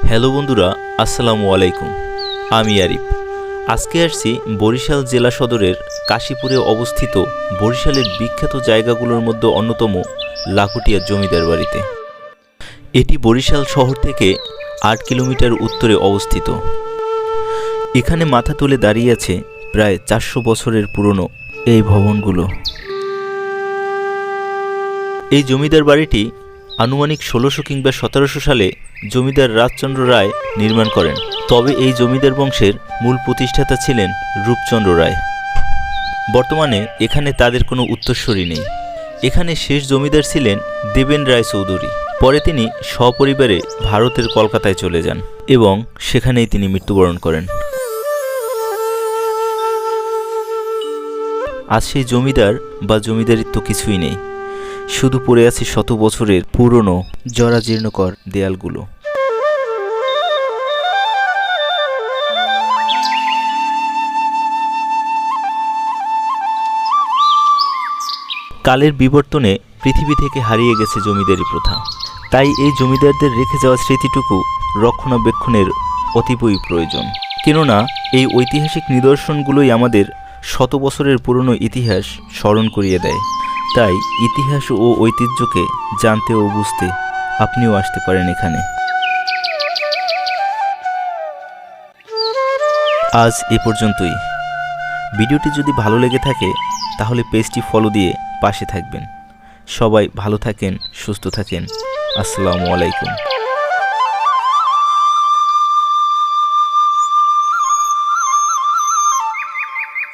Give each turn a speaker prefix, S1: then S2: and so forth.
S1: Hello বন্ধুরা, আসসালামু আলাইকুম। আমি আরিফ। আজকে আসছি বরিশাল জেলা সদরের কাশীপুরে অবস্থিত বরিশালের বিখ্যাত জায়গাগুলোর মধ্যে অন্যতম লাখুটিয়া জমিদার বাড়িতে। এটি বরিশাল শহর থেকে ৮ কিলোমিটার উত্তরে অবস্থিত। এখানে মাথা তুলে দাঁড়িয়ে আছে প্রায় ৪০০ বছরের পুরনো এই ভবনগুলো। এই জমিদার বাড়িটি আনুমানিক ১৬০০ কিংবা ১৭০০ সালে জমিদার রাজচন্দ্র রায় নির্মাণ করেন। তবে এই জমিদার বংশের মূল প্রতিষ্ঠাতা ছিলেন রূপচন্দ্র রায়। বর্তমানে এখানে তাদের কোনো উত্তরসূরি নেই। এখানে শেষ জমিদার ছিলেন দেবেন রায় চৌধুরী। পরে তিনি সপরিবারে ভারতের কলকাতায় চলে যান এবং সেখানেই তিনি মৃত্যুবরণ করেন। আজ সেই জমিদার বা জমিদারিত্ব কিছুই নেই, শুধু পড়ে আছে শত বছরের পুরনো জরাজীর্ণকর দেয়ালগুলো। কালের বিবর্তনে পৃথিবী থেকে হারিয়ে গেছে জমিদারি প্রথা। তাই এই জমিদারদের রেখে যাওয়া স্মৃতিটুকু রক্ষণাবেক্ষণের অতীবই প্রয়োজন। কেননা এই ঐতিহাসিক নিদর্শনগুলোই আমাদের শত বছরের পুরনো ইতিহাস স্মরণ করিয়ে দেয়। তাই ইতিহাস ও ঐতিহ্যকে জানতে ও বুঝতে আপনিও আসতে পারেন এখানে। আজ এ পর্যন্তই। ভিডিওটি যদি ভালো লেগে থাকে তাহলে পেজটি ফলো দিয়ে পাশে থাকবেন। সবাই ভালো থাকেন, সুস্থ থাকেন। আসসালামু আলাইকুম।